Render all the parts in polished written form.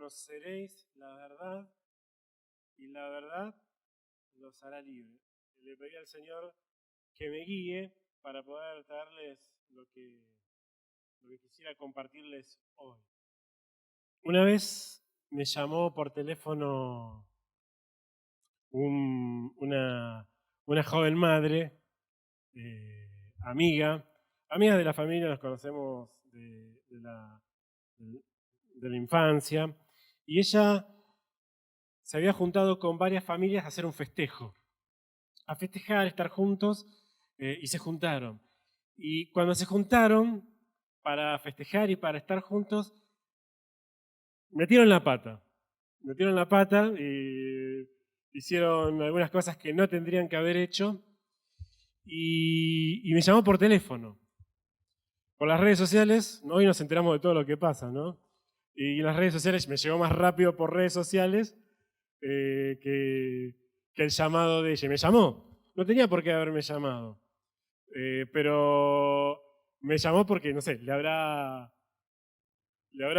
conoceréis la verdad y la verdad los hará libres. Le pedí al Señor que me guíe para poder traerles lo que quisiera compartirles hoy. Una vez me llamó por teléfono una joven madre, amiga de la familia, nos conocemos de la infancia, y ella se había juntado con varias familias a hacer un festejo, a festejar, estar juntos, y se juntaron. Y cuando se juntaron para festejar y para estar juntos, metieron la pata y hicieron algunas cosas que no tendrían que haber hecho, y me llamó por teléfono. Por las redes sociales, hoy nos enteramos de todo lo que pasa, ¿no? Y en las redes sociales me llegó más rápido por redes sociales que el llamado de ella. Me llamó, no tenía por qué haberme llamado, pero me llamó porque, no sé, le habrá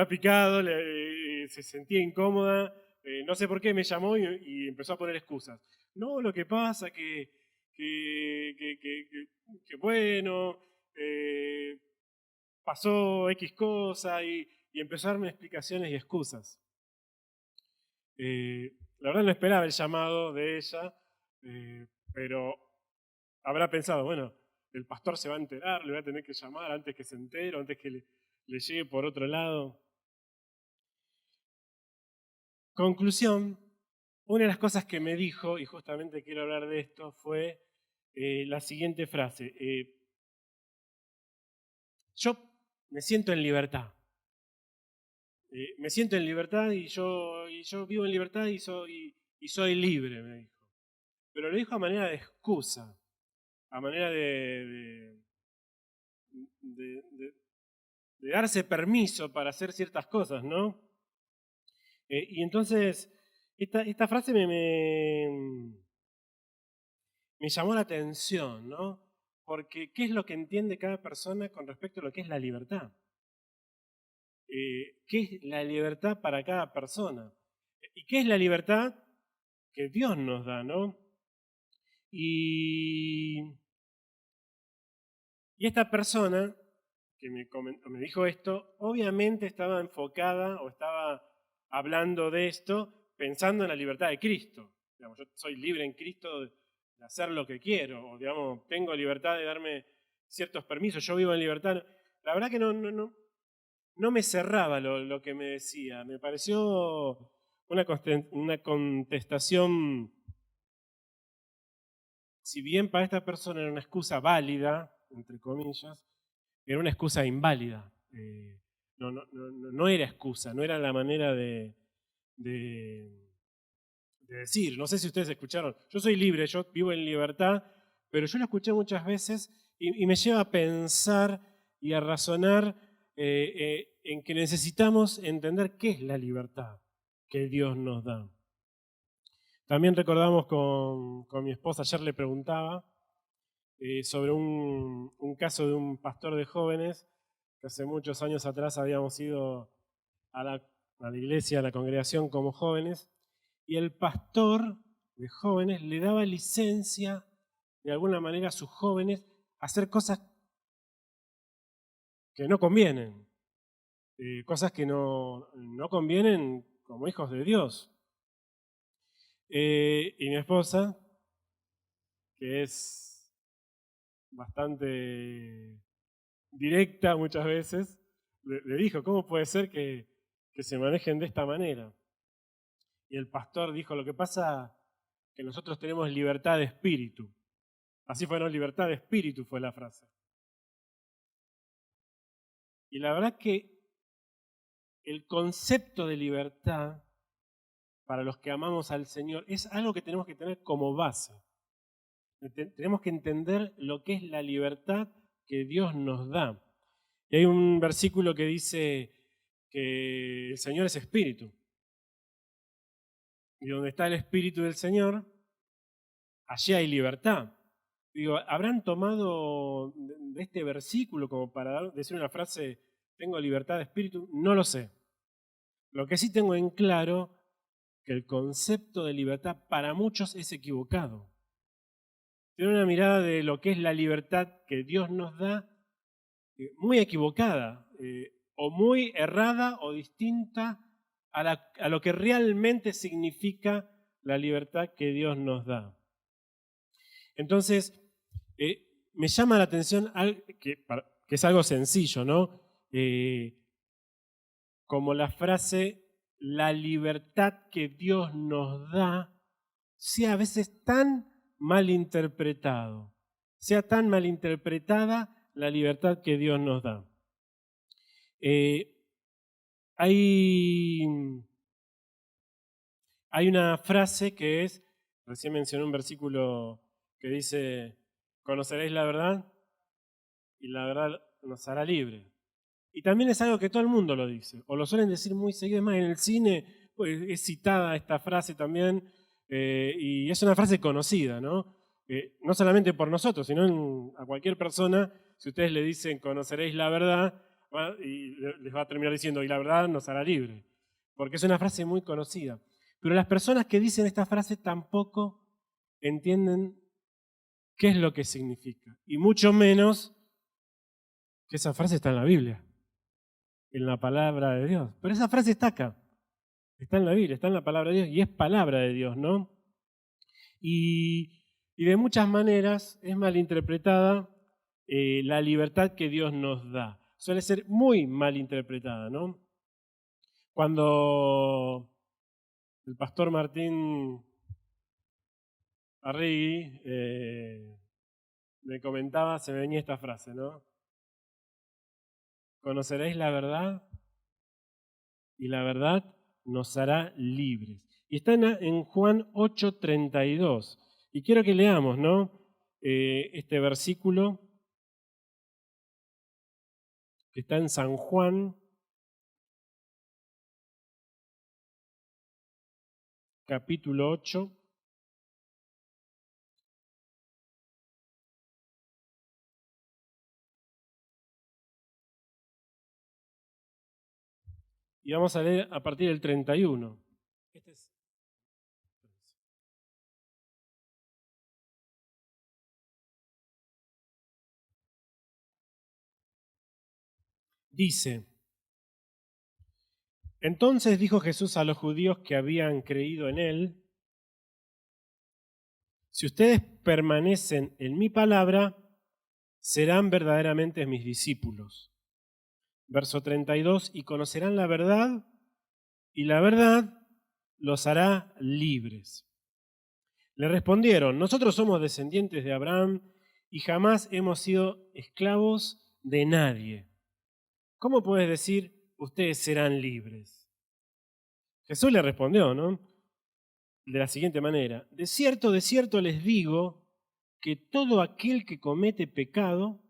picado, se sentía incómoda, no sé por qué me llamó y empezó a poner excusas. No, lo que pasa que bueno, pasó X cosa y empezó a darme explicaciones y excusas. La verdad no esperaba el llamado de ella, pero habrá pensado, bueno, el pastor se va a enterar, le voy a tener que llamar antes que se entere, antes que le llegue por otro lado. Conclusión, una de las cosas que me dijo, y justamente quiero hablar de esto, fue la siguiente frase. Yo me siento en libertad. Me siento en libertad y yo vivo en libertad y soy libre, me dijo. Pero lo dijo a manera de excusa, a manera de darse permiso para hacer ciertas cosas, ¿no? Y entonces, esta frase me llamó la atención, ¿no? Porque ¿qué es lo que entiende cada persona con respecto a lo que es la libertad? ¿Qué es la libertad para cada persona? ¿Y qué es la libertad que Dios nos da, no? Y esta persona que me dijo esto, obviamente estaba enfocada o estaba hablando de esto pensando en la libertad de Cristo. Digamos, yo soy libre en Cristo de hacer lo que quiero, o digamos, tengo libertad de darme ciertos permisos, yo vivo en libertad. La verdad que no me cerraba lo que me decía, me pareció una contestación, si bien para esta persona era una excusa válida, entre comillas, era una excusa inválida. No era excusa, no era la manera de decir. No sé si ustedes escucharon. Yo soy libre, yo vivo en libertad, pero yo lo escuché muchas veces y me lleva a pensar y a razonar en que necesitamos entender qué es la libertad que Dios nos da. También recordamos con mi esposa, ayer le preguntaba sobre un caso de un pastor de jóvenes que hace muchos años atrás habíamos ido a la iglesia, a la congregación como jóvenes, y el pastor de jóvenes le daba licencia de alguna manera a sus jóvenes a hacer cosas que no convienen, cosas que no convienen como hijos de Dios. Y mi esposa, que es bastante directa muchas veces, le dijo, ¿cómo puede ser que se manejen de esta manera? Y el pastor dijo, lo que pasa es que nosotros tenemos libertad de espíritu. Así fue, ¿no? Libertad de espíritu fue la frase. Y la verdad que el concepto de libertad para los que amamos al Señor es algo que tenemos que tener como base. Tenemos que entender lo que es la libertad que Dios nos da. Y hay un versículo que dice que el Señor es espíritu. Y donde está el espíritu del Señor, allí hay libertad. Digo, ¿habrán tomado de este versículo como para decir una frase, tengo libertad de espíritu? No lo sé. Lo que sí tengo en claro que el concepto de libertad para muchos es equivocado. Tiene una mirada de lo que es la libertad que Dios nos da muy equivocada, o muy errada o distinta a lo que realmente significa la libertad que Dios nos da. Entonces, me llama la atención que es algo sencillo, ¿no? Como la frase, la libertad que Dios nos da, sea a veces tan malinterpretado, sea tan malinterpretada la libertad que Dios nos da. Hay una frase que es, recién mencioné un versículo que dice, conoceréis la verdad y la verdad nos hará libre. Y también es algo que todo el mundo lo dice, o lo suelen decir muy seguido, es más, en el cine pues, es citada esta frase también, y es una frase conocida, ¿no? No solamente por nosotros, sino a cualquier persona, si ustedes le dicen conoceréis la verdad, y les va a terminar diciendo, y la verdad nos hará libre, porque es una frase muy conocida. Pero las personas que dicen esta frase tampoco entienden qué es lo que significa, y mucho menos que esa frase está en la Biblia, en la palabra de Dios. Pero esa frase está acá, está en la Biblia, está en la palabra de Dios, y es palabra de Dios, ¿no? Y de muchas maneras es malinterpretada la libertad que Dios nos da. Suele ser muy malinterpretada, ¿no? Cuando el pastor Martín Arregui me comentaba, se me venía esta frase, ¿no? Conoceréis la verdad y la verdad nos hará libres. Y está en Juan 8:32. Y quiero que leamos, ¿no? Este versículo que está en San Juan, capítulo 8. Y vamos a leer a partir del 31. Dice, entonces dijo Jesús a los judíos que habían creído en él, si ustedes permanecen en mi palabra, serán verdaderamente mis discípulos. Verso 32, y conocerán la verdad, y la verdad los hará libres. Le respondieron, nosotros somos descendientes de Abraham y jamás hemos sido esclavos de nadie. ¿Cómo puedes decir, ustedes serán libres? Jesús le respondió, ¿no? De la siguiente manera, de cierto les digo que todo aquel que comete pecado,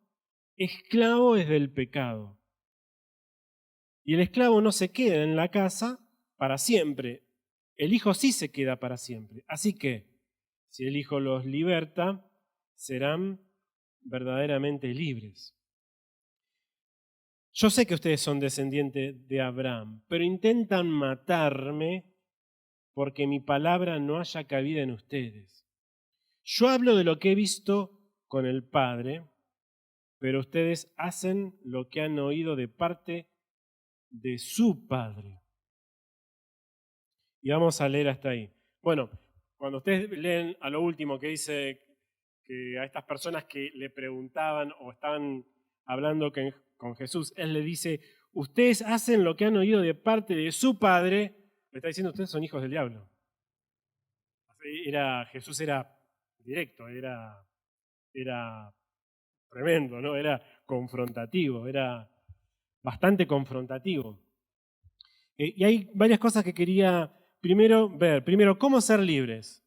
esclavo es del pecado. Y el esclavo no se queda en la casa para siempre, el Hijo sí se queda para siempre. Así que, si el Hijo los liberta, serán verdaderamente libres. Yo sé que ustedes son descendientes de Abraham, pero intentan matarme porque mi palabra no haya cabida en ustedes. Yo hablo de lo que he visto con el Padre, pero ustedes hacen lo que han oído de parte de su Padre. Y vamos a leer hasta ahí. Bueno, cuando ustedes leen a lo último que dice que a estas personas que le preguntaban o estaban hablando con Jesús, él le dice, ustedes hacen lo que han oído de parte de su Padre, le está diciendo, ustedes son hijos del diablo. Jesús era directo, era tremendo, ¿no? Era confrontativo, era bastante confrontativo. Y hay varias cosas que quería ver. Primero, ¿cómo ser libres?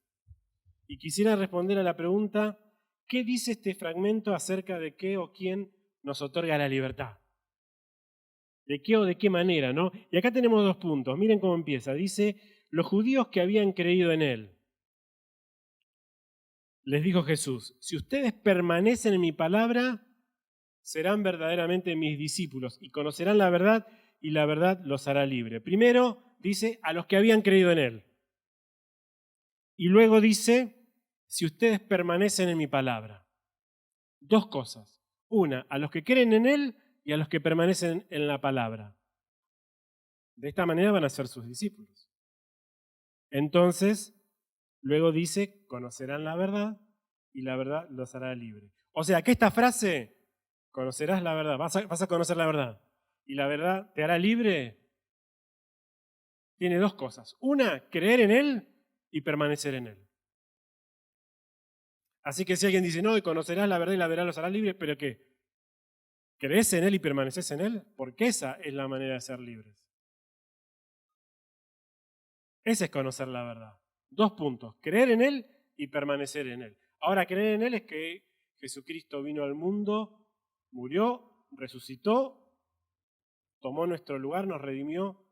Y quisiera responder a la pregunta, ¿qué dice este fragmento acerca de qué o quién nos otorga la libertad? ¿De qué o de qué manera, no? Y acá tenemos dos puntos. Miren cómo empieza. Dice, los judíos que habían creído en él. Les dijo Jesús, si ustedes permanecen en mi palabra, serán verdaderamente mis discípulos y conocerán la verdad y la verdad los hará libre. Primero, dice a los que habían creído en Él. Y luego dice, si ustedes permanecen en mi palabra. Dos cosas. Una, a los que creen en Él y a los que permanecen en la palabra. De esta manera van a ser sus discípulos. Entonces, luego dice, conocerán la verdad y la verdad los hará libres. O sea, que esta frase, conocerás la verdad, vas a conocer la verdad y la verdad te hará libre, tiene dos cosas. Una, creer en Él y permanecer en Él. Así que si alguien dice, no, y conocerás la verdad y la verdad los hará libres, ¿pero qué? ¿Crees en Él y permaneces en Él? Porque esa es la manera de ser libres. Ese es conocer la verdad. Dos puntos, creer en Él y permanecer en Él. Ahora, creer en Él es que Jesucristo vino al mundo, murió, resucitó, tomó nuestro lugar, nos redimió.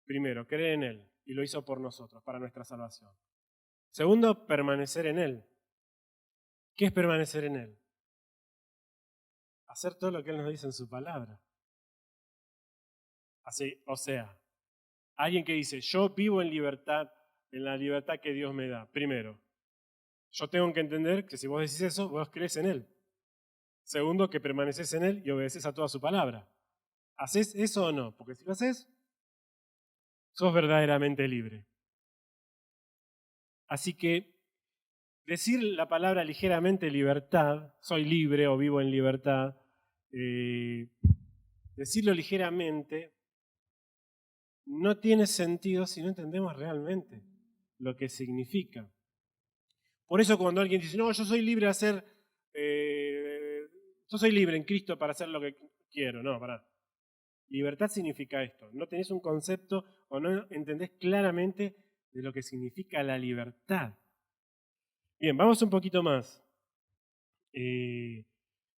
Primero, creer en Él y lo hizo por nosotros, para nuestra salvación. Segundo, permanecer en Él. ¿Qué es permanecer en Él? Hacer todo lo que Él nos dice en su palabra. Así, o sea, alguien que dice, yo vivo en libertad, en la libertad que Dios me da. Primero, yo tengo que entender que si vos decís eso, vos crees en Él. Segundo, que permaneces en Él y obedeces a toda su palabra. ¿Haces eso o no? Porque si lo haces, sos verdaderamente libre. Así que decir la palabra ligeramente libertad, soy libre o vivo en libertad, decirlo ligeramente no tiene sentido si no entendemos realmente lo que significa. Por eso cuando alguien dice, no, yo soy libre de hacer, yo soy libre en Cristo para hacer lo que quiero. No, pará. Libertad significa esto. No tenés un concepto o no entendés claramente de lo que significa la libertad. Bien, vamos un poquito más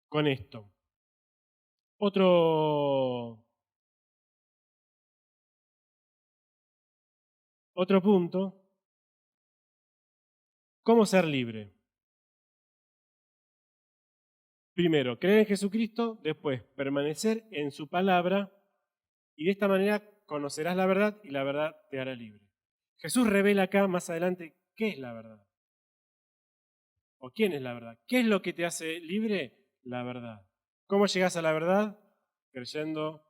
con esto. Otro punto. ¿Cómo ser libre? Primero, creer en Jesucristo, después permanecer en su palabra y de esta manera conocerás la verdad y la verdad te hará libre. Jesús revela acá más adelante qué es la verdad. ¿O quién es la verdad? ¿Qué es lo que te hace libre? La verdad. ¿Cómo llegas a la verdad? Creyendo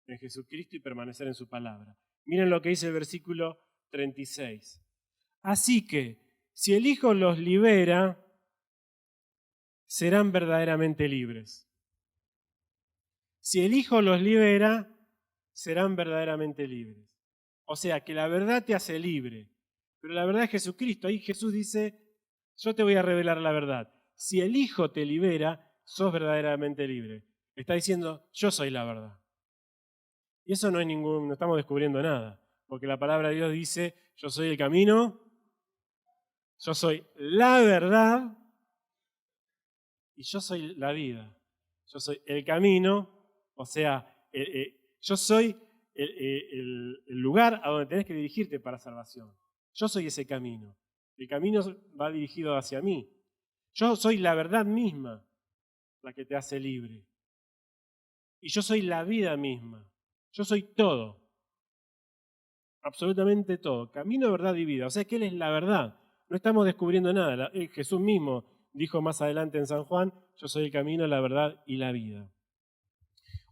en Jesucristo y permanecer en su palabra. Miren lo que dice el versículo 36. Así que, si el Hijo los libera, serán verdaderamente libres. Si el Hijo los libera, serán verdaderamente libres. O sea, que la verdad te hace libre. Pero la verdad es Jesucristo. Ahí Jesús dice, yo te voy a revelar la verdad. Si el Hijo te libera, sos verdaderamente libre. Está diciendo, yo soy la verdad. Y eso no estamos descubriendo nada. Porque la palabra de Dios dice, yo soy el camino, yo soy la verdad y yo soy la vida. Yo soy el camino, o sea, yo soy el lugar a donde tenés que dirigirte para salvación. Yo soy ese camino. El camino va dirigido hacia mí. Yo soy la verdad misma, la que te hace libre. Y yo soy la vida misma. Yo soy todo. Absolutamente todo. Camino, verdad y vida. O sea que Él es la verdad. No estamos descubriendo nada. Jesús mismo dijo más adelante en San Juan, yo soy el camino, la verdad y la vida.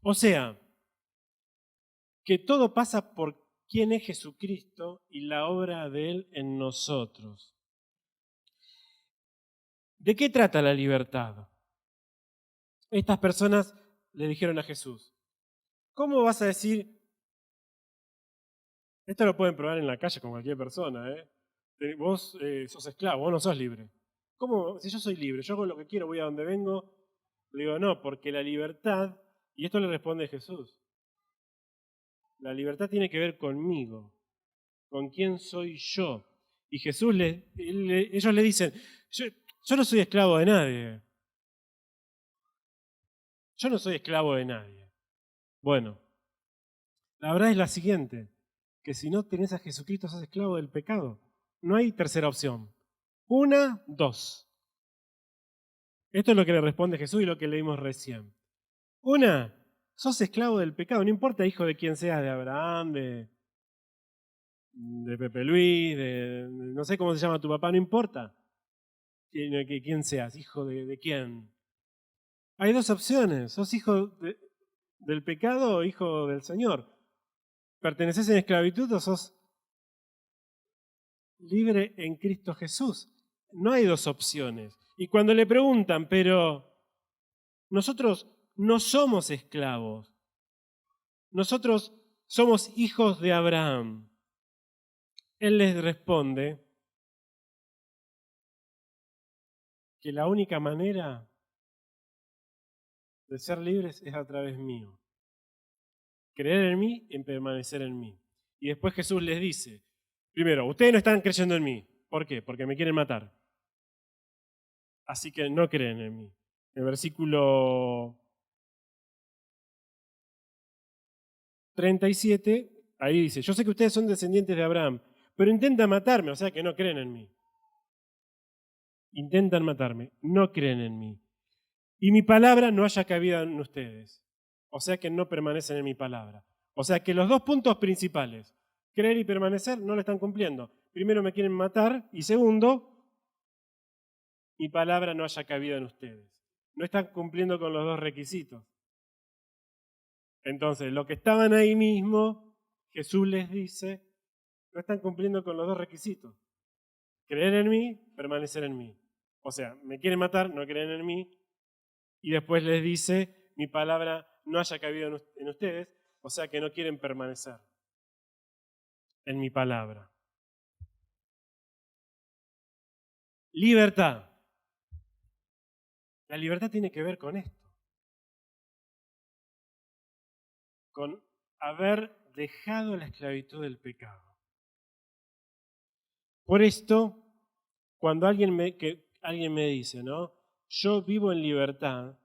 O sea, que todo pasa por quién es Jesucristo y la obra de Él en nosotros. ¿De qué trata la libertad? Estas personas le dijeron a Jesús, ¿cómo vas a decir? Esto lo pueden probar en la calle con cualquier persona, ¿eh? Vos sos esclavo, vos no sos libre. ¿Cómo? Si yo soy libre, yo hago lo que quiero, voy a donde vengo. Le digo, no, porque la libertad, y esto le responde Jesús, la libertad tiene que ver conmigo, con quién soy yo. Y Jesús, ellos le dicen, yo no soy esclavo de nadie. Yo no soy esclavo de nadie. Bueno, la verdad es la siguiente, que si no tenés a Jesucristo sos esclavo del pecado. No hay tercera opción. Una, dos. Esto es lo que le responde Jesús y lo que leímos recién. Una, sos esclavo del pecado, no importa hijo de quién seas, de Abraham, de Pepe Luis, no sé cómo se llama tu papá, no importa quién seas, hijo de quién. Hay dos opciones, sos hijo del pecado o hijo del Señor. ¿Perteneces en esclavitud o sos libre en Cristo Jesús? No hay dos opciones. Y cuando le preguntan, pero nosotros no somos esclavos, nosotros somos hijos de Abraham. Él les responde que la única manera de ser libres es a través mío. Creer en mí y permanecer en mí. Y después Jesús les dice, primero, ustedes no están creyendo en mí. ¿Por qué? Porque me quieren matar. Así que no creen en mí. En el versículo 37, ahí dice, yo sé que ustedes son descendientes de Abraham, pero intentan matarme, o sea que no creen en mí. Intentan matarme, no creen en mí. Y mi palabra no haya cabida en ustedes, o sea que no permanecen en mi palabra. O sea que los dos puntos principales, creer y permanecer, no lo están cumpliendo. Primero me quieren matar y segundo, mi palabra no haya cabida en ustedes. No están cumpliendo con los dos requisitos. Entonces, los que estaban ahí mismo, Jesús les dice, no están cumpliendo con los dos requisitos. Creer en mí, permanecer en mí. O sea, me quieren matar, no creen en mí. Y después les dice, mi palabra no haya cabido en ustedes, o sea que no quieren permanecer en mi palabra. Libertad. La libertad tiene que ver con esto. Con haber dejado la esclavitud del pecado. Por esto, cuando alguien me dice, ¿no? Yo vivo en libertad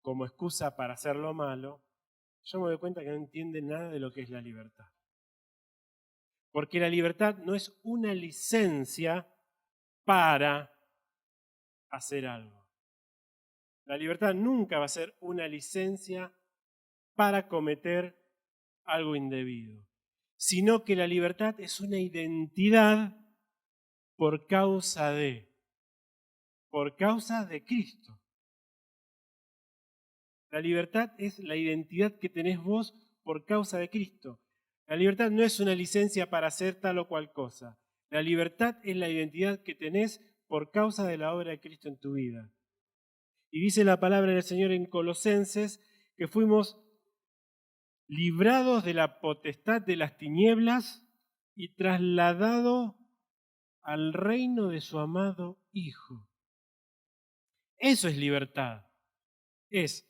como excusa para hacer lo malo, yo me doy cuenta que no entiende nada de lo que es la libertad. Porque la libertad no es una licencia para hacer algo. La libertad nunca va a ser una licencia para cometer algo indebido, sino que la libertad es una identidad por causa de Cristo. La libertad es la identidad que tenés vos por causa de Cristo. La libertad no es una licencia para hacer tal o cual cosa. La libertad es la identidad que tenés por causa de la obra de Cristo en tu vida. Y dice la palabra del Señor en Colosenses que fuimos librados de la potestad de las tinieblas y trasladados al reino de su amado Hijo. Eso es libertad. Es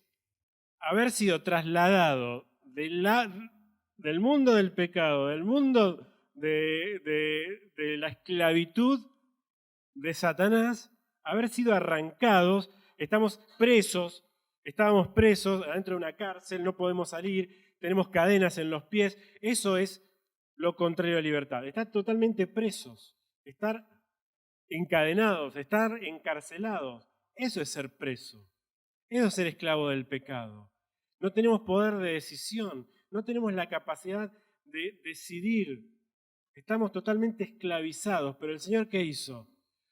haber sido trasladado del mundo del pecado, del mundo de la esclavitud de Satanás, haber sido arrancados, estábamos presos adentro de una cárcel, no podemos salir, tenemos cadenas en los pies, eso es lo contrario a libertad, estar totalmente presos, estar encadenados, estar encarcelados, eso es ser preso. Eso es ser esclavo del pecado. No tenemos poder de decisión, no tenemos la capacidad de decidir. Estamos totalmente esclavizados, pero el Señor, ¿qué hizo?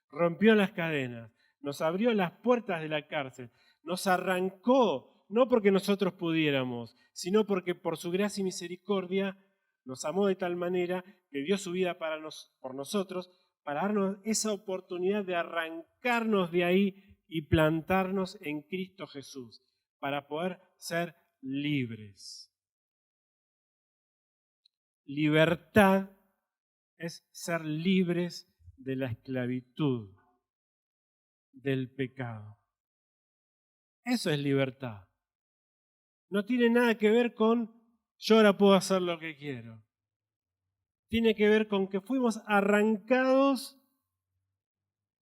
Rompió las cadenas, nos abrió las puertas de la cárcel, nos arrancó, no porque nosotros pudiéramos, sino porque por su gracia y misericordia nos amó de tal manera que dio su vida por nosotros, para darnos esa oportunidad de arrancarnos de ahí y plantarnos en Cristo Jesús para poder ser libres. Libertad es ser libres de la esclavitud, del pecado. Eso es libertad. No tiene nada que ver con yo ahora puedo hacer lo que quiero. Tiene que ver con que fuimos arrancados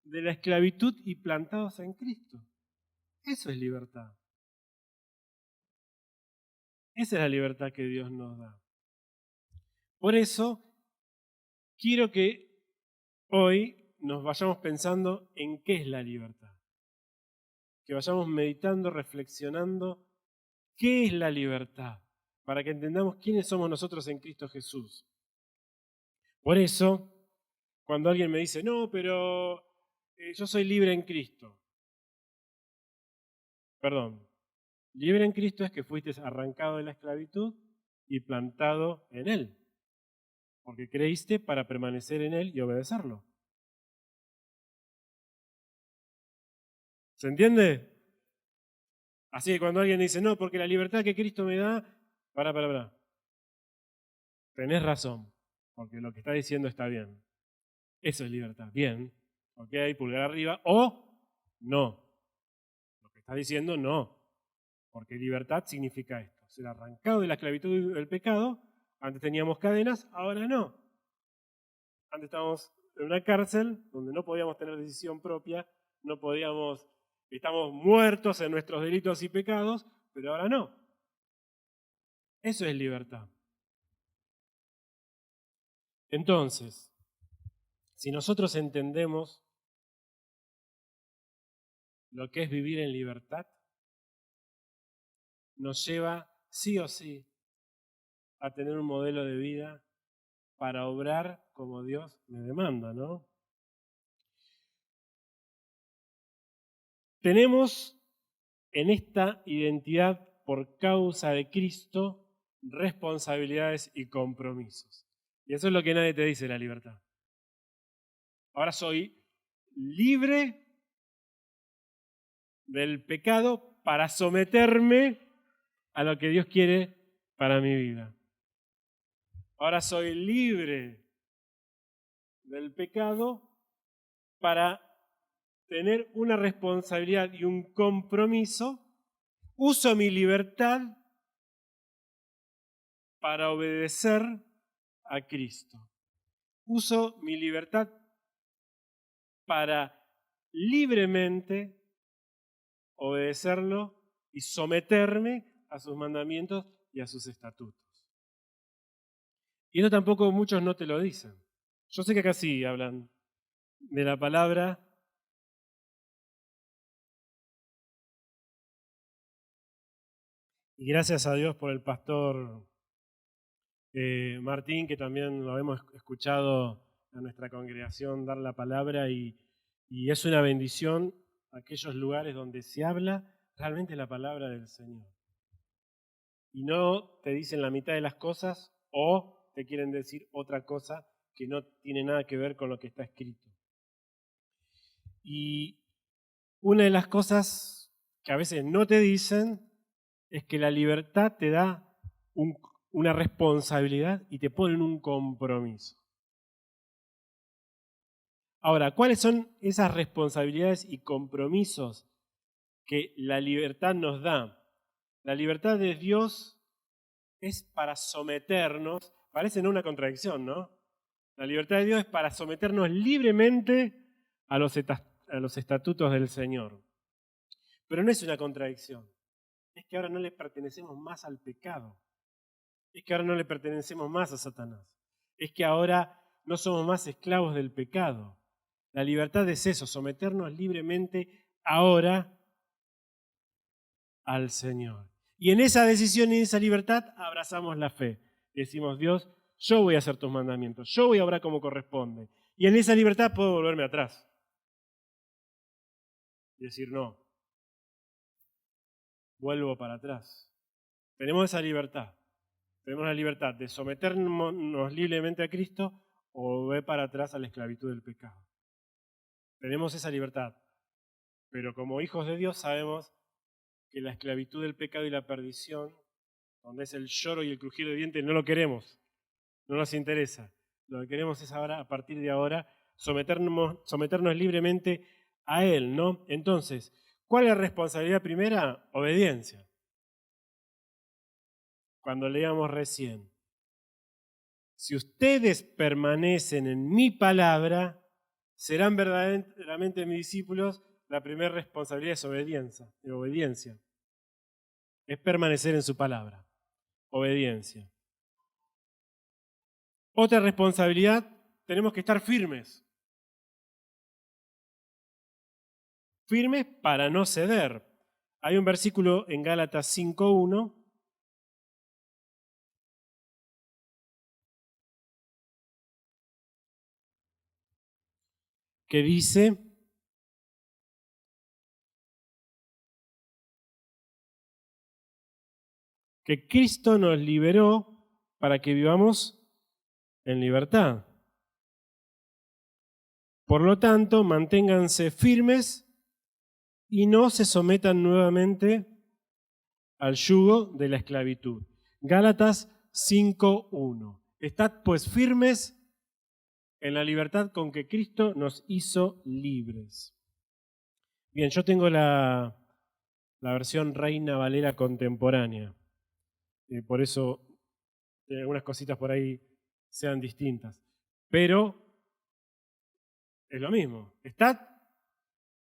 de la esclavitud y plantados en Cristo. Eso es libertad. Esa es la libertad que Dios nos da. Por eso, quiero que hoy nos vayamos pensando en qué es la libertad. Que vayamos meditando, reflexionando, ¿qué es la libertad? para que entendamos quiénes somos nosotros en Cristo Jesús. Por eso, cuando alguien me dice, no, pero yo soy libre en Cristo. Perdón, libre en Cristo es que fuiste arrancado de la esclavitud y plantado en Él, porque creíste para permanecer en Él y obedecerlo. ¿Se entiende? Así que cuando alguien dice, no, porque la libertad que Cristo me da, para. Tenés razón, porque lo que está diciendo está bien. Eso es libertad. Bien, ok, pulgar arriba, o no. Lo que está diciendo, no. Porque libertad significa esto, ser arrancado de la esclavitud del pecado. Antes teníamos cadenas, ahora no. Antes estábamos en una cárcel donde no podíamos tener decisión propia, estamos muertos en nuestros delitos y pecados, pero ahora no. Eso es libertad. Entonces, si nosotros entendemos lo que es vivir en libertad, nos lleva sí o sí a tener un modelo de vida para obrar como Dios me demanda, ¿no? Tenemos en esta identidad por causa de Cristo responsabilidades y compromisos. Y eso es lo que nadie te dice la libertad. Ahora soy libre del pecado para someterme a lo que Dios quiere para mi vida. Ahora soy libre del pecado para tener una responsabilidad y un compromiso. Uso mi libertad para obedecer a Cristo. Uso mi libertad para libremente obedecerlo y someterme a sus mandamientos y a sus estatutos. Y eso tampoco muchos no te lo dicen. Yo sé que acá sí hablan de la palabra. Y gracias a Dios por el pastor Martín, que también lo hemos escuchado a nuestra congregación dar la palabra y es una bendición aquellos lugares donde se habla realmente la palabra del Señor. Y no te dicen la mitad de las cosas o te quieren decir otra cosa que no tiene nada que ver con lo que está escrito. Y una de las cosas que a veces no te dicen es que la libertad te da una responsabilidad y te ponen un compromiso. Ahora, ¿cuáles son esas responsabilidades y compromisos que la libertad nos da? La libertad de Dios es para someternos, parece no una contradicción, ¿no? La libertad de Dios es para someternos libremente a los estatutos del Señor. Pero no es una contradicción, es que ahora no le pertenecemos más al pecado. Es que ahora no le pertenecemos más a Satanás. Es que ahora no somos más esclavos del pecado. La libertad es eso, someternos libremente ahora al Señor. Y en esa decisión y en esa libertad abrazamos la fe. Decimos, Dios, yo voy a hacer tus mandamientos, yo voy a obrar como corresponde. Y en esa libertad puedo volverme atrás. Y decir, no, vuelvo para atrás. Tenemos esa libertad. Tenemos la libertad de someternos libremente a Cristo o volver para atrás a la esclavitud del pecado. Tenemos esa libertad. Pero como hijos de Dios sabemos que la esclavitud del pecado y la perdición, donde es el lloro y el crujir de dientes, no lo queremos, no nos interesa. Lo que queremos es ahora, a partir de ahora, someternos libremente a Él, ¿no? Entonces, ¿cuál es la responsabilidad primera? Obediencia. Cuando leíamos recién, si ustedes permanecen en mi palabra, serán verdaderamente mis discípulos. La primera responsabilidad es obediencia. Es permanecer en su palabra. Obediencia. Otra responsabilidad, tenemos que estar firmes. Firmes para no ceder. Hay un versículo en Gálatas 5:1 que dice que Cristo nos liberó para que vivamos en libertad. Por lo tanto, manténganse firmes y no se sometan nuevamente al yugo de la esclavitud. Gálatas 5:1. Estad pues firmes en la libertad con que Cristo nos hizo libres. Bien, yo tengo la versión Reina Valera contemporánea. Por eso algunas cositas por ahí sean distintas. Pero es lo mismo. Estad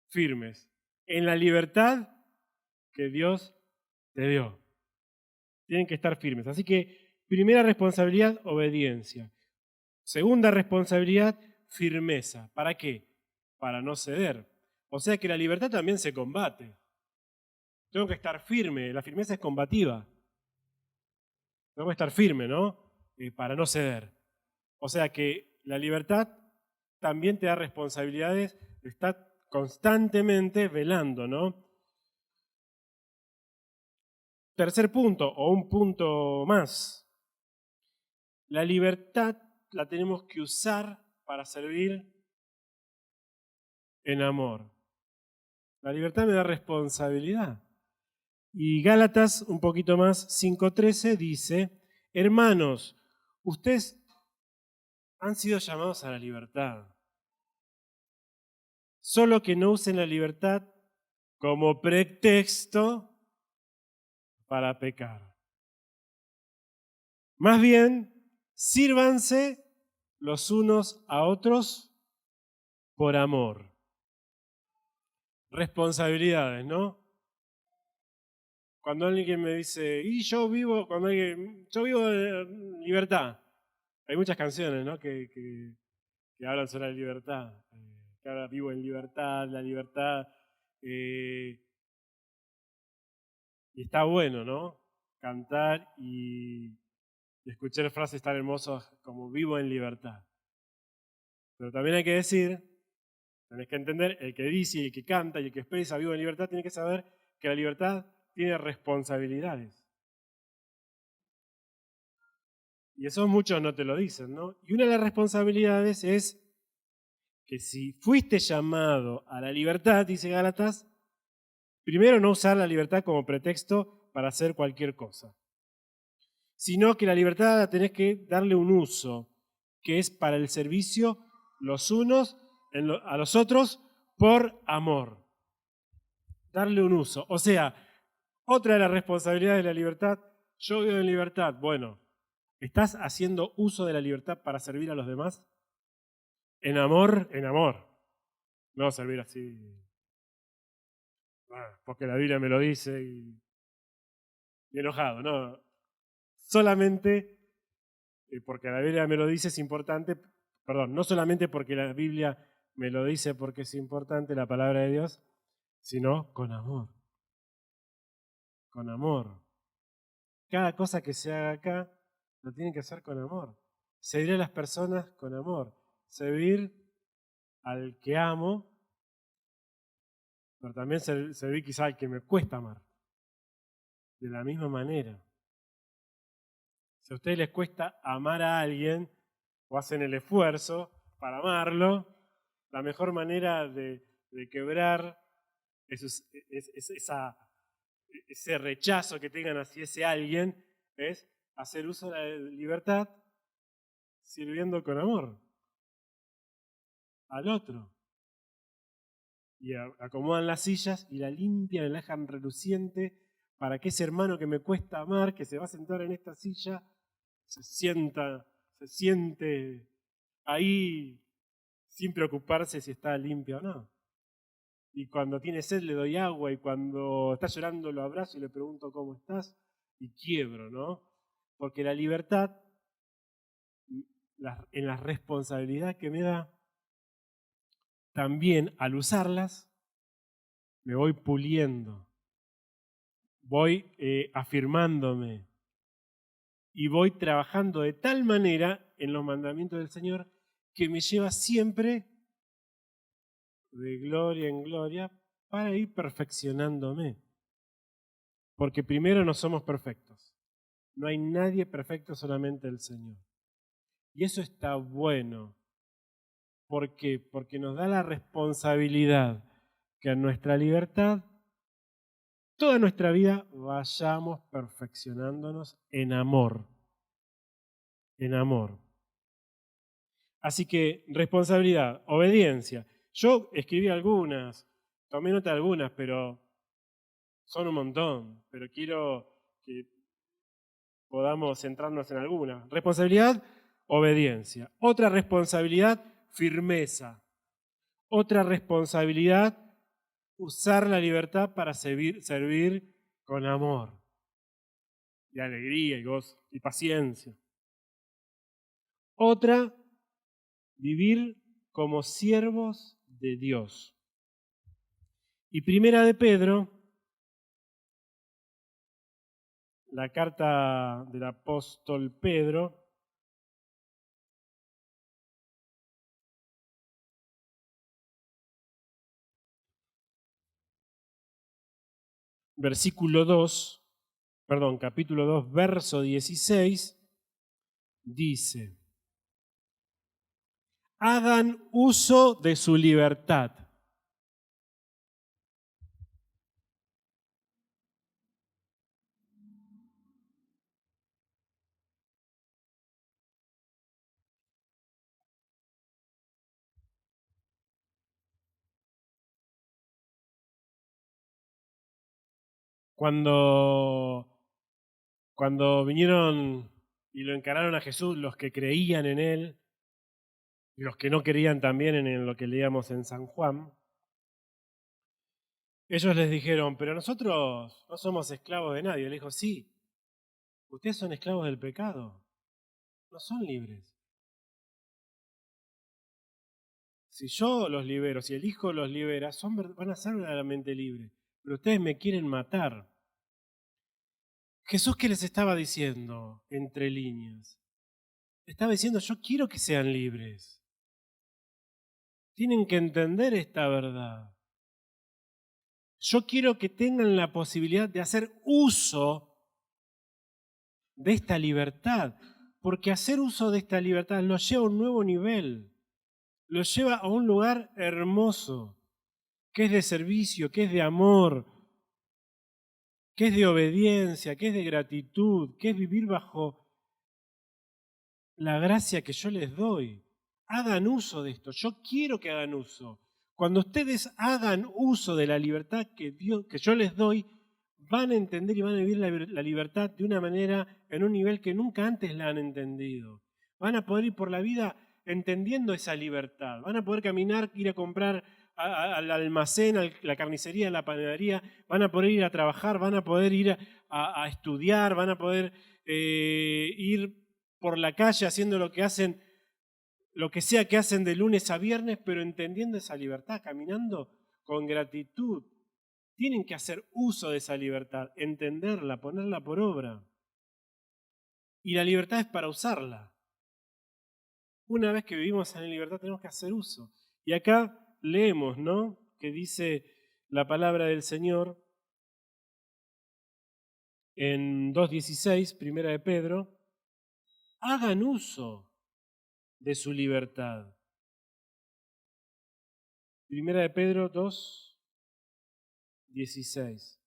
firmes en la libertad que Dios te dio. Tienen que estar firmes. Así que, primera responsabilidad, obediencia. Segunda responsabilidad, firmeza. ¿Para qué? Para no ceder. O sea que la libertad también se combate. Tengo que estar firme. La firmeza es combativa. Tengo que estar firme, ¿no? Para no ceder. O sea que la libertad también te da responsabilidades, está constantemente velando, ¿no? Tercer punto, o un punto más. La libertad la tenemos que usar para servir en amor. La libertad me da responsabilidad. Y Gálatas, un poquito más, 5:13, dice, hermanos, ustedes han sido llamados a la libertad. Solo que no usen la libertad como pretexto para pecar. Más bien, sírvanse los unos a otros por amor. Responsabilidades, ¿no? Cuando alguien me dice, y yo vivo en libertad. Hay muchas canciones, ¿no? que hablan sobre la libertad. Que hablan, vivo en libertad, la libertad. Y está bueno, ¿no? Cantar y escuchar frases tan hermosas como vivo en libertad. Pero también hay que decir, tenés que entender, el que dice, y el que canta y el que expresa vivo en libertad tiene que saber que la libertad tiene responsabilidades. Y eso muchos no te lo dicen, ¿no? Y una de las responsabilidades es que si fuiste llamado a la libertad, dice Gálatas, primero no usar la libertad como pretexto para hacer cualquier cosa, sino que la libertad la tenés que darle un uso, que es para el servicio los unos a los otros por amor. Darle un uso. O sea, otra de las responsabilidades de la libertad, yo vivo en libertad. Bueno, ¿estás haciendo uso de la libertad para servir a los demás? En amor, en amor. No servir así, porque la Biblia me lo dice y enojado, no. Solamente porque la Biblia me lo dice es importante, perdón, no solamente porque la Biblia me lo dice porque es importante la palabra de Dios, sino con amor. Con amor. Cada cosa que se haga acá lo tienen que hacer con amor. Servir a las personas con amor. Servir al que amo, pero también servir quizá al que me cuesta amar. De la misma manera. Si a ustedes les cuesta amar a alguien o hacen el esfuerzo para amarlo, la mejor manera de quebrar ese rechazo que tengan hacia ese alguien es hacer uso de la libertad sirviendo con amor al otro. Y acomodan las sillas y la limpian y la dejan reluciente para que ese hermano que me cuesta amar, que se va a sentar en esta silla, se siente ahí sin preocuparse si está limpia o no. Y cuando tiene sed le doy agua y cuando está llorando lo abrazo y le pregunto cómo estás y quiebro, ¿no? Porque la libertad, en la responsabilidad que me da, también al usarlas, me voy puliendo, voy afirmándome y voy trabajando de tal manera en los mandamientos del Señor que me lleva siempre de gloria en gloria para ir perfeccionándome. Porque primero no somos perfectos. No hay nadie perfecto, solamente el Señor. Y eso está bueno. ¿Por qué? Porque nos da la responsabilidad que en nuestra libertad, toda nuestra vida, vayamos perfeccionándonos en amor. En amor. Así que responsabilidad, obediencia. Yo escribí algunas, tomé nota de algunas, pero son un montón. Pero quiero que podamos centrarnos en algunas. Responsabilidad, obediencia. Otra responsabilidad, firmeza. Otra responsabilidad, usar la libertad para servir con amor, y alegría, y gozo, y paciencia. Otra, vivir como siervos de Dios. Y primera de Pedro, la carta del apóstol Pedro, capítulo 2, verso 16, dice: hagan uso de su libertad. Cuando vinieron y lo encararon a Jesús, los que creían en Él, y los que no creían también en lo que leíamos en San Juan, ellos les dijeron, pero nosotros no somos esclavos de nadie. Él dijo, sí, ustedes son esclavos del pecado, no son libres. Si yo los libero, si el Hijo los libera, van a ser verdaderamente libres, pero ustedes me quieren matar. Jesús, ¿qué les estaba diciendo entre líneas? Estaba diciendo, yo quiero que sean libres. Tienen que entender esta verdad. Yo quiero que tengan la posibilidad de hacer uso de esta libertad, porque hacer uso de esta libertad los lleva a un nuevo nivel, los lleva a un lugar hermoso, que es de servicio, que es de amor, que es de obediencia, que es de gratitud, que es vivir bajo la gracia que yo les doy. Hagan uso de esto, yo quiero que hagan uso. Cuando ustedes hagan uso de la libertad que yo les doy, van a entender y van a vivir la libertad de una manera, en un nivel que nunca antes la han entendido. Van a poder ir por la vida entendiendo esa libertad. Van a poder caminar, ir a comprar al almacén, a la carnicería, a la panadería. Van a poder ir a trabajar, van a poder ir a estudiar, van a poder ir por la calle haciendo lo que hacen, lo que sea que hacen de lunes a viernes, pero entendiendo esa libertad, caminando con gratitud. Tienen que hacer uso de esa libertad, entenderla, ponerla por obra. Y la libertad es para usarla. Una vez que vivimos en la libertad tenemos que hacer uso. Y acá leemos, ¿no?, que dice la palabra del Señor en 2:16, primera de Pedro, hagan uso de su libertad. Primera de Pedro 2:16.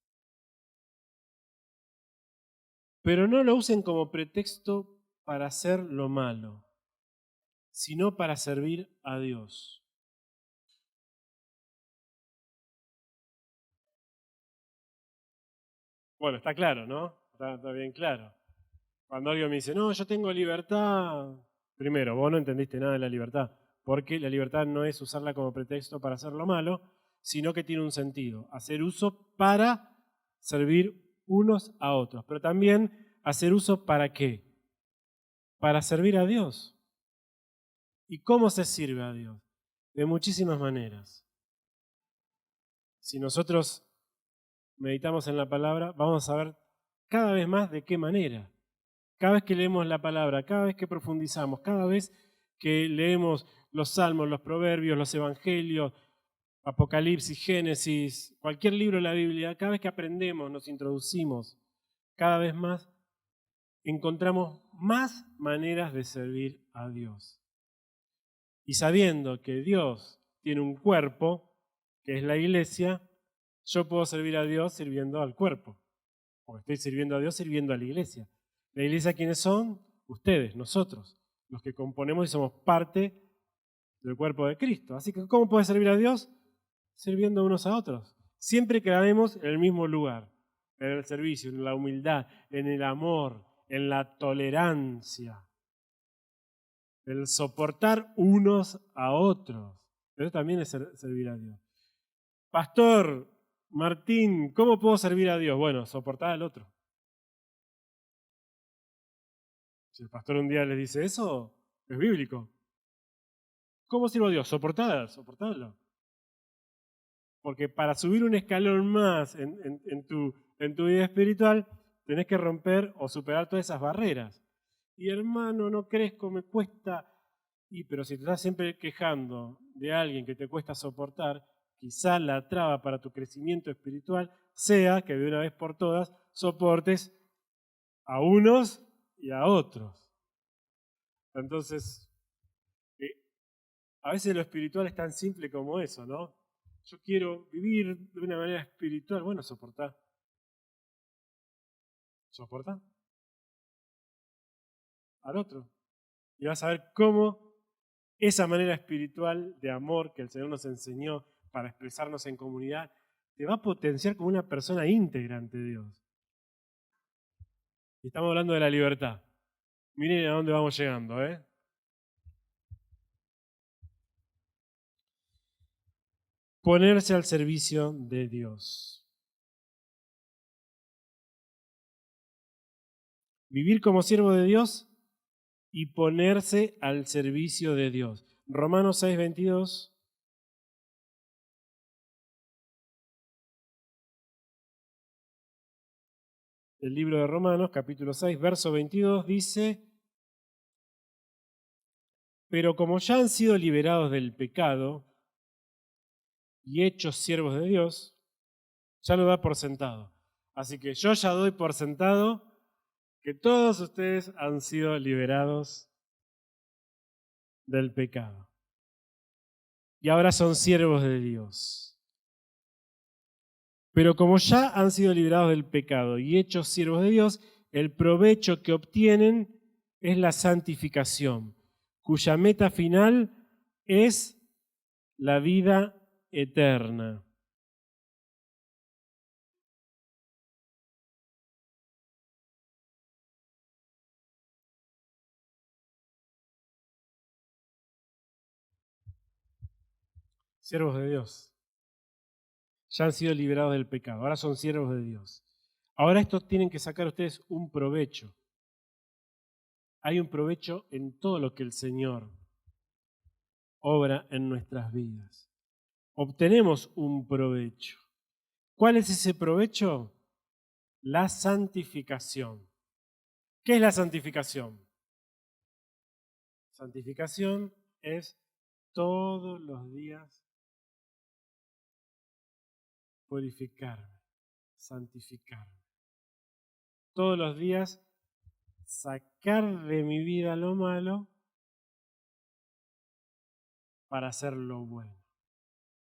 Pero no lo usen como pretexto para hacer lo malo, sino para servir a Dios. Bueno, está claro, ¿no? Está bien claro. Cuando alguien me dice, no, yo tengo libertad, primero, vos no entendiste nada de la libertad, porque la libertad no es usarla como pretexto para hacer lo malo, sino que tiene un sentido, hacer uso para servir unos a otros, pero también hacer uso para qué, para servir a Dios. ¿Y cómo se sirve a Dios? De muchísimas maneras. Si nosotros meditamos en la palabra, vamos a ver cada vez más de qué manera. Cada vez que leemos la palabra, cada vez que profundizamos, cada vez que leemos los salmos, los proverbios, los evangelios, Apocalipsis, Génesis, cualquier libro de la Biblia, cada vez que aprendemos, nos introducimos, cada vez más encontramos más maneras de servir a Dios. Y sabiendo que Dios tiene un cuerpo, que es la iglesia, yo puedo servir a Dios sirviendo al cuerpo. Porque estoy sirviendo a Dios sirviendo a la iglesia. ¿La iglesia quiénes son? Ustedes, nosotros, los que componemos y somos parte del cuerpo de Cristo. Así que, ¿cómo puede servir a Dios? Sirviendo unos a otros. Siempre quedaremos en el mismo lugar, en el servicio, en la humildad, en el amor, en la tolerancia, el soportar unos a otros. Eso también es servir a Dios. Pastor Martín, ¿cómo puedo servir a Dios? Bueno, soportar al otro. Si el pastor un día les dice eso, es bíblico. ¿Cómo sirvo a Dios? Soportarlo. Porque para subir un escalón más en tu vida espiritual, tenés que romper o superar todas esas barreras. Y hermano, no crezco, me cuesta. Pero si te estás siempre quejando de alguien que te cuesta soportar, quizá la traba para tu crecimiento espiritual sea que de una vez por todas soportes a unos y a otros. Entonces, a veces lo espiritual es tan simple como eso, ¿no? Yo quiero vivir de una manera espiritual. Bueno, soportá. Soportá al otro. Y vas a ver cómo esa manera espiritual de amor que el Señor nos enseñó para expresarnos en comunidad te va a potenciar como una persona íntegra ante Dios. Y estamos hablando de la libertad. Miren a dónde vamos llegando, ¿eh? Ponerse al servicio de Dios. Vivir como siervo de Dios y ponerse al servicio de Dios. Romanos 6:22. El libro de Romanos, capítulo 6, verso 22, dice: pero como ya han sido liberados del pecado y hechos siervos de Dios, ya lo da por sentado. Así que yo ya doy por sentado que todos ustedes han sido liberados del pecado. Y ahora son siervos de Dios. Pero como ya han sido liberados del pecado y hechos siervos de Dios, el provecho que obtienen es la santificación, cuya meta final es la vida eterna. Siervos de Dios. Ya han sido liberados del pecado, ahora son siervos de Dios. Ahora estos tienen que sacar ustedes un provecho. Hay un provecho en todo lo que el Señor obra en nuestras vidas. Obtenemos un provecho. ¿Cuál es ese provecho? La santificación. ¿Qué es la santificación? Santificación es todos los días purificarme, santificarme. Todos los días sacar de mi vida lo malo para hacer lo bueno.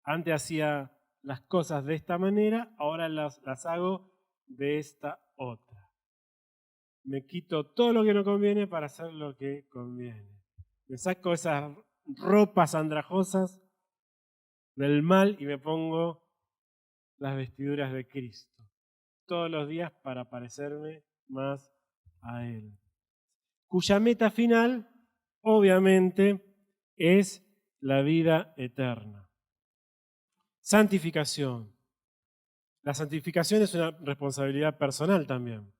Antes hacía las cosas de esta manera, ahora las hago de esta otra. Me quito todo lo que no conviene para hacer lo que conviene. Me saco esas ropas andrajosas del mal y me pongo las vestiduras de Cristo. Todos los días para parecerme más a Él. Cuya meta final, obviamente, es la vida eterna. Santificación. La santificación es una responsabilidad personal también,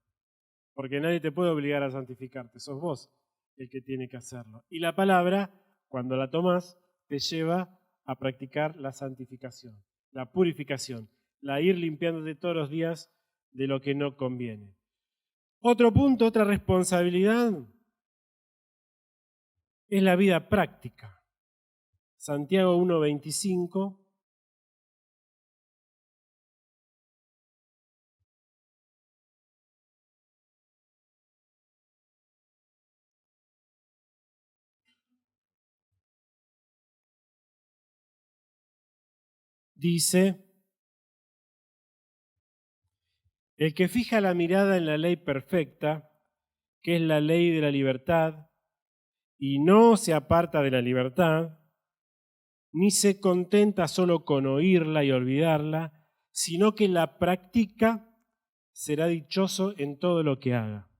porque nadie te puede obligar a santificarte, sos vos el que tiene que hacerlo. Y la palabra, cuando la tomás, te lleva a practicar la santificación, la purificación, la ir limpiándote todos los días de lo que no conviene. Otro punto, otra responsabilidad, es la vida práctica. Santiago 1:25 dice: el que fija la mirada en la ley perfecta, que es la ley de la libertad, y no se aparta de la libertad, ni se contenta solo con oírla y olvidarla, sino que la practica, será dichoso en todo lo que haga.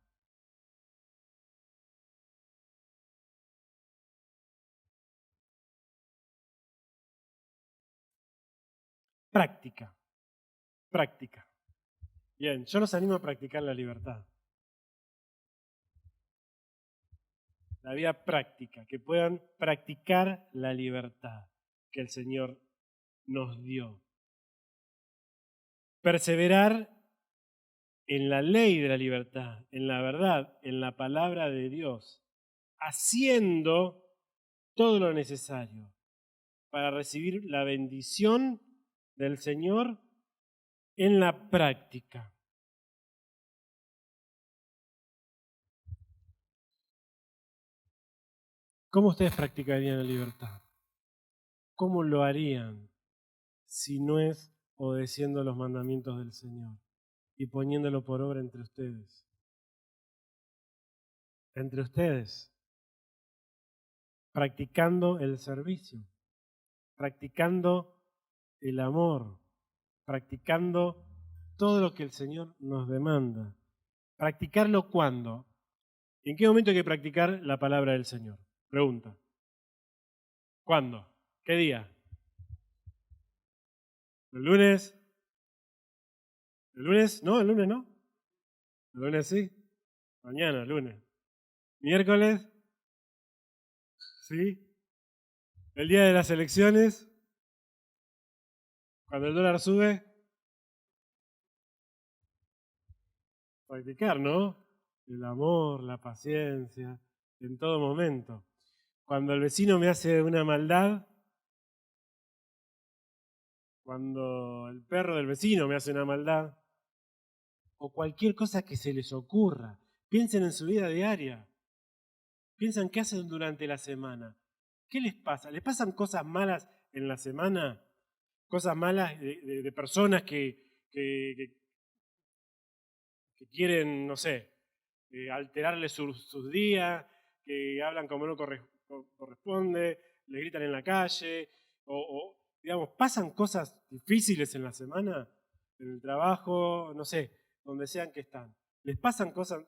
Práctica, práctica. Bien, yo los animo a practicar la libertad. La vida práctica, que puedan practicar la libertad que el Señor nos dio. Perseverar en la ley de la libertad, en la verdad, en la palabra de Dios, haciendo todo lo necesario para recibir la bendición del Señor en la práctica. ¿Cómo ustedes practicarían la libertad? ¿Cómo lo harían si no es obedeciendo los mandamientos del Señor y poniéndolo por obra entre ustedes? Entre ustedes, practicando el servicio, practicando el amor, practicando todo lo que el Señor nos demanda. ¿Practicarlo cuándo? ¿En qué momento hay que practicar la palabra del Señor? Pregunta. ¿Cuándo? ¿Qué día? ¿El lunes? ¿El lunes? No, el lunes no. ¿El lunes sí? Mañana, el lunes. ¿Miércoles? ¿Sí? ¿El día de las elecciones? ¿Cuando el dólar sube? Practicar, ¿no? El amor, la paciencia, en todo momento. Cuando el vecino me hace una maldad, cuando el perro del vecino me hace una maldad, o cualquier cosa que se les ocurra. Piensen en su vida diaria. Piensan qué hacen durante la semana. ¿Qué les pasa? ¿Les pasan cosas malas en la semana? Cosas malas de personas que quieren, no sé, alterarle sus días, que hablan como no corresponde, les gritan en la calle, digamos, pasan cosas difíciles en la semana, en el trabajo, no sé, donde sean que están. Les pasan cosas,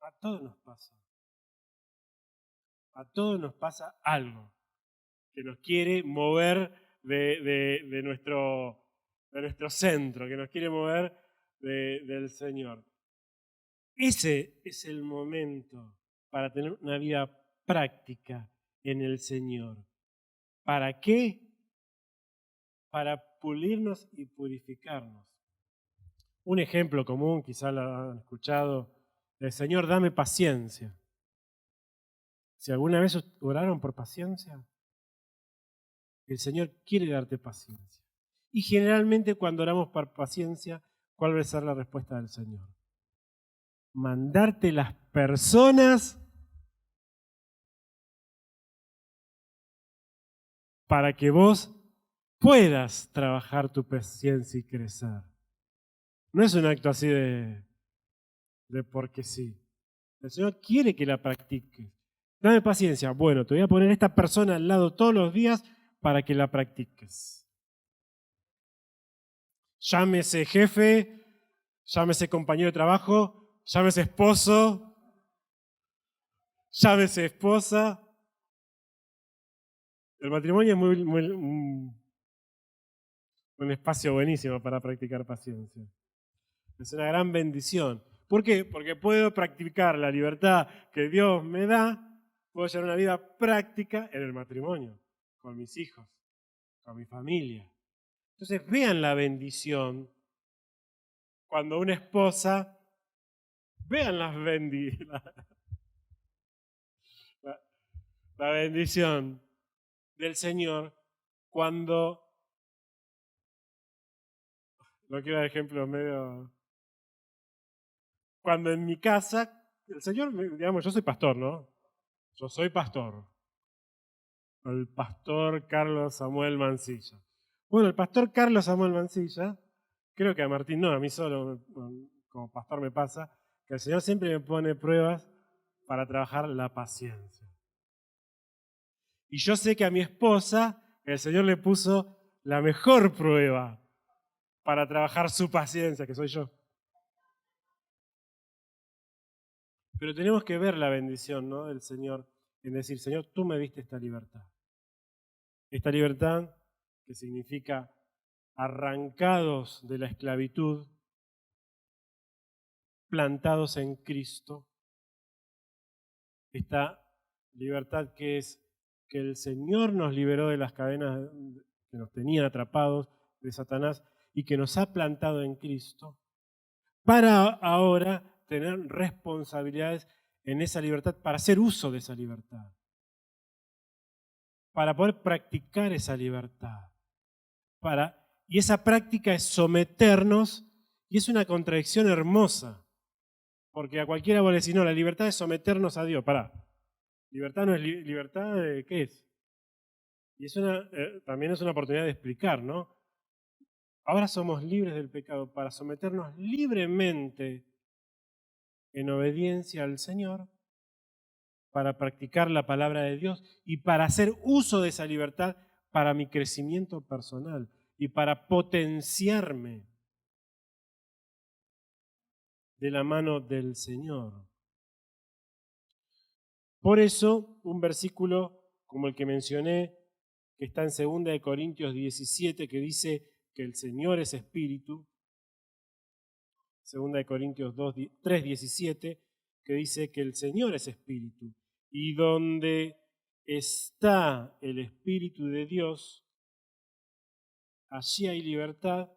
a todos nos pasa. A todos nos pasa algo que nos quiere mover de nuestro centro, que nos quiere mover del Señor. Ese es el momento para tener una vida práctica en el Señor. ¿Para qué? Para pulirnos y purificarnos. Un ejemplo común, quizá lo han escuchado, el Señor, dame paciencia. Si alguna vez oraron por paciencia, el Señor quiere darte paciencia. Y generalmente cuando oramos por paciencia, ¿cuál va a ser la respuesta del Señor? Mandarte las personas para que vos puedas trabajar tu paciencia y crecer. No es un acto así de porque sí. El Señor quiere que la practiques. Dame paciencia. Bueno, te voy a poner a esta persona al lado todos los días para que la practiques. Llámese jefe, llámese compañero de trabajo, llámese esposo, llámese esposa. El matrimonio es un espacio buenísimo para practicar paciencia. Es una gran bendición. ¿Por qué? Porque puedo practicar la libertad que Dios me da, puedo llevar una vida práctica en el matrimonio, con mis hijos, con mi familia. Entonces vean la bendición cuando una esposa, vean la bendición del Señor cuando, no quiero dar ejemplos medio, cuando en mi casa, el Señor, digamos, yo soy pastor, ¿no? Yo soy pastor. el pastor Carlos Samuel Mancilla. Bueno, el pastor Carlos Samuel Mancilla, creo que a Martín no, a mí solo, como pastor me pasa, que el Señor siempre me pone pruebas para trabajar la paciencia. Y yo sé que a mi esposa el Señor le puso la mejor prueba para trabajar su paciencia, que soy yo. Pero tenemos que ver la bendición, ¿no?, del Señor en decir, Señor, tú me diste esta libertad. Esta libertad que significa arrancados de la esclavitud, plantados en Cristo. Esta libertad que es que el Señor nos liberó de las cadenas que nos tenían atrapados de Satanás y que nos ha plantado en Cristo, para ahora tener responsabilidades en esa libertad, para hacer uso de esa libertad, para poder practicar esa libertad. Y esa práctica es someternos, y es una contradicción hermosa, porque a cualquiera vos le decís, no, la libertad es someternos a Dios. Pará, libertad no es libertad, ¿qué es? Y también es una oportunidad de explicar, ¿no? Ahora somos libres del pecado para someternos libremente en obediencia al Señor, para practicar la palabra de Dios y para hacer uso de esa libertad para mi crecimiento personal y para potenciarme de la mano del Señor. Por eso, un versículo como el que mencioné, que está en 2 Corintios 17, que dice que el Señor es Espíritu, 2 Corintios 3, 17, que dice que el Señor es Espíritu, y donde está el Espíritu de Dios, allí hay libertad.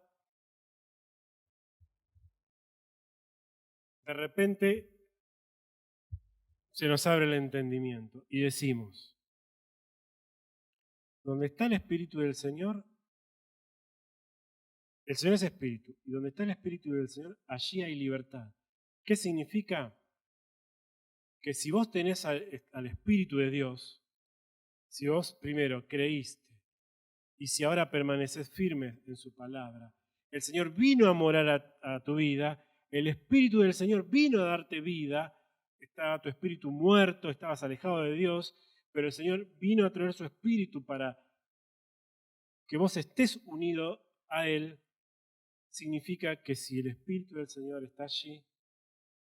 De repente se nos abre el entendimiento y decimos, donde está el Espíritu del Señor, el Señor es Espíritu, y donde está el Espíritu del Señor, allí hay libertad. ¿Qué significa? Que si vos tenés al Espíritu de Dios, si vos primero creíste, y si ahora permaneces firme en su palabra, el Señor vino a morar a tu vida, el Espíritu del Señor vino a darte vida, estaba tu espíritu muerto, estabas alejado de Dios, pero el Señor vino a traer su Espíritu para que vos estés unido a Él. Significa que si el Espíritu del Señor está allí,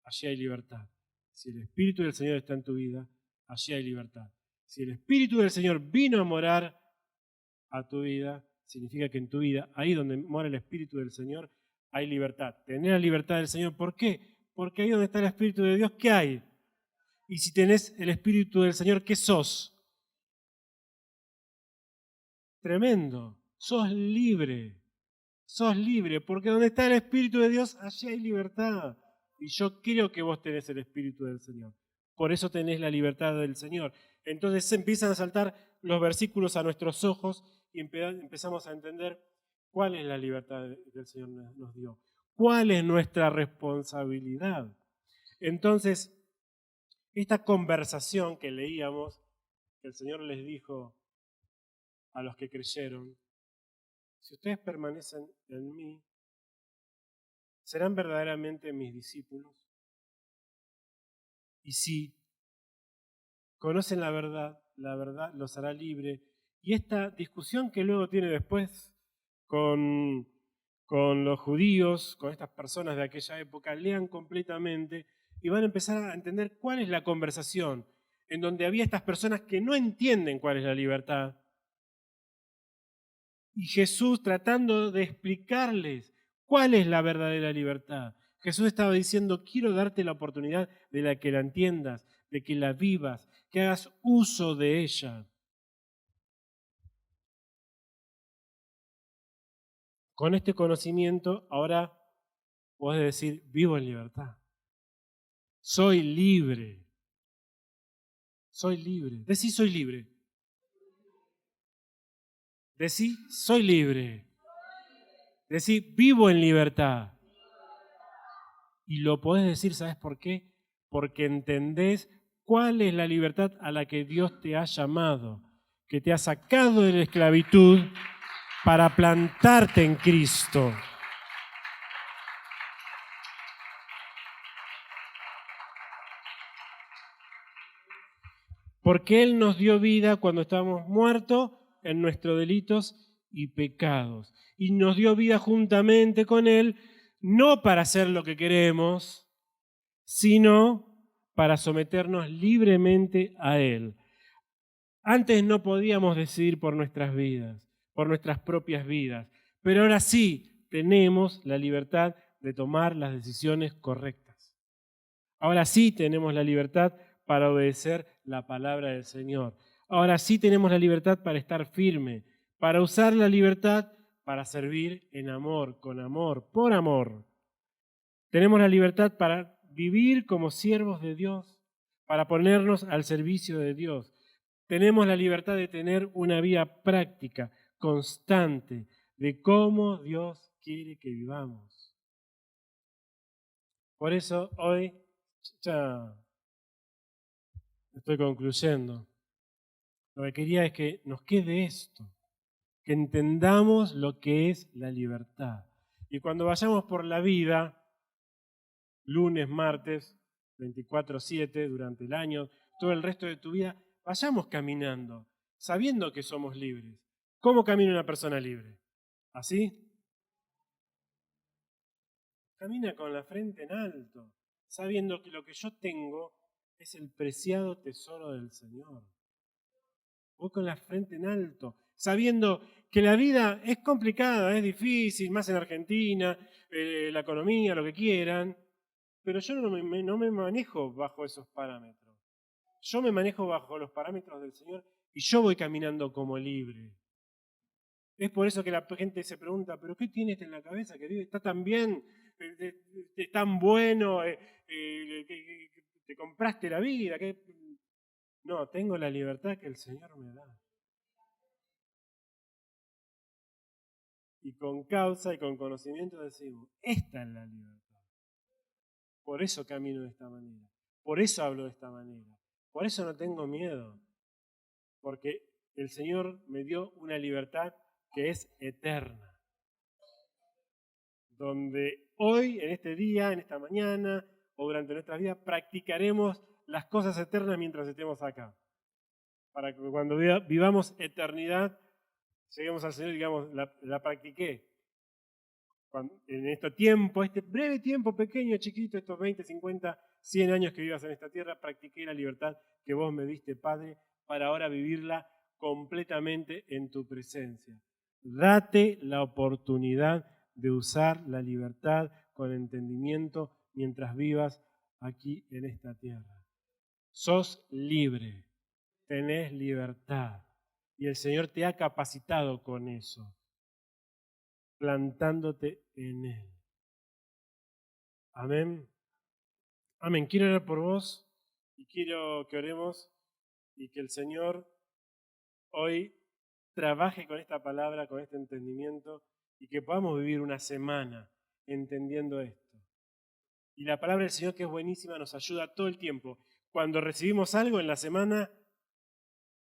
allí hay libertad. Si el Espíritu del Señor está en tu vida, allí hay libertad. Si el Espíritu del Señor vino a morar a tu vida, significa que en tu vida, ahí donde mora el Espíritu del Señor, hay libertad. Tener la libertad del Señor, ¿por qué? Porque ahí donde está el Espíritu de Dios, ¿qué hay? Y si tenés el Espíritu del Señor, ¿qué sos? Tremendo. Sos libre. Sos libre, porque donde está el Espíritu de Dios, allí hay libertad. Y yo creo que vos tenés el Espíritu del Señor. Por eso tenés la libertad del Señor. Entonces se empiezan a saltar los versículos a nuestros ojos y empezamos a entender cuál es la libertad que el Señor nos dio. ¿Cuál es nuestra responsabilidad? Entonces, esta conversación que leíamos, que el Señor les dijo a los que creyeron, si ustedes permanecen en mí, ¿serán verdaderamente mis discípulos? Y si conocen la verdad los hará libre. Y esta discusión que luego tiene después con los judíos, con estas personas de aquella época, lean completamente y van a empezar a entender cuál es la conversación, en donde había estas personas que no entienden cuál es la libertad. Y Jesús tratando de explicarles cuál es la verdadera libertad. Jesús estaba diciendo, quiero darte la oportunidad de la que la entiendas, de que la vivas, que hagas uso de ella. Con este conocimiento, ahora podés decir, vivo en libertad. Soy libre. Soy libre. Decí, soy libre. Decí, soy libre. Decí, vivo en libertad. Y lo podés decir, ¿sabes por qué? Porque entendés cuál es la libertad a la que Dios te ha llamado. que te ha sacado de la esclavitud para plantarte en Cristo. Porque Él nos dio vida cuando estábamos muertos en nuestros delitos y pecados. Y nos dio vida juntamente con Él, no para hacer lo que queremos, sino para someternos libremente a Él. Antes no podíamos decidir por nuestras vidas, por nuestras propias vidas, pero ahora sí tenemos la libertad de tomar las decisiones correctas. Ahora sí tenemos la libertad para obedecer la palabra del Señor. Ahora sí tenemos la libertad para estar firme, para usar la libertad para servir en amor, con amor, por amor. Tenemos la libertad para vivir como siervos de Dios, para ponernos al servicio de Dios. Tenemos la libertad de tener una vida práctica, constante, de cómo Dios quiere que vivamos. Por eso hoy ya estoy concluyendo. Lo que quería es que nos quede esto, que entendamos lo que es la libertad. Y cuando vayamos por la vida, lunes, martes, 24/7, durante el año, todo el resto de tu vida, vayamos caminando, sabiendo que somos libres. ¿Cómo camina una persona libre? ¿Así? Camina con la frente en alto, sabiendo que lo que yo tengo es el preciado tesoro del Señor. Voy con la frente en alto, sabiendo que la vida es complicada, es difícil, más en Argentina, la economía, lo que quieran, pero yo no me manejo bajo esos parámetros. Yo me manejo bajo los parámetros del Señor y yo voy caminando como libre. Es por eso que la gente se pregunta, ¿pero qué tiene en la cabeza que vive? ¿Está tan bien? ¿Es tan bueno? ¿Te compraste la vida? No, tengo la libertad que el Señor me da. Y con causa y con conocimiento decimos, esta es la libertad. Por eso camino de esta manera. Por eso hablo de esta manera. Por eso no tengo miedo. Porque el Señor me dio una libertad que es eterna. Donde hoy, en este día, en esta mañana o durante nuestra vida, practicaremos las cosas eternas mientras estemos acá. Para que cuando vivamos eternidad, lleguemos al Señor y digamos, la practiqué. En este tiempo, este breve tiempo pequeño, chiquito, estos 20, 50, 100 años que vivas en esta tierra, practiqué la libertad que vos me diste, Padre, para ahora vivirla completamente en tu presencia. Date la oportunidad de usar la libertad con entendimiento mientras vivas aquí en esta tierra. Sos libre, tenés libertad y el Señor te ha capacitado con eso, plantándote en Él. Amén. Amén. Quiero orar por vos y quiero que oremos y que el Señor hoy trabaje con esta palabra, con este entendimiento y que podamos vivir una semana entendiendo esto. Y la palabra del Señor, que es buenísima, nos ayuda todo el tiempo. Cuando recibimos algo en la semana,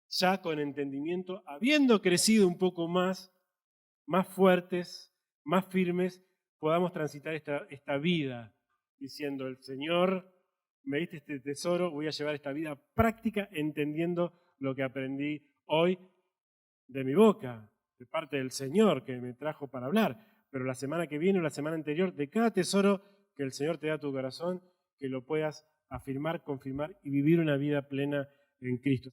ya con entendimiento, habiendo crecido un poco más fuertes, más firmes, podamos transitar esta vida diciendo, el Señor me diste este tesoro, voy a llevar esta vida práctica entendiendo lo que aprendí hoy de mi boca, de parte del Señor que me trajo para hablar. Pero la semana que viene o la semana anterior, de cada tesoro que el Señor te da a tu corazón, que lo puedas afirmar, confirmar y vivir una vida plena en Cristo.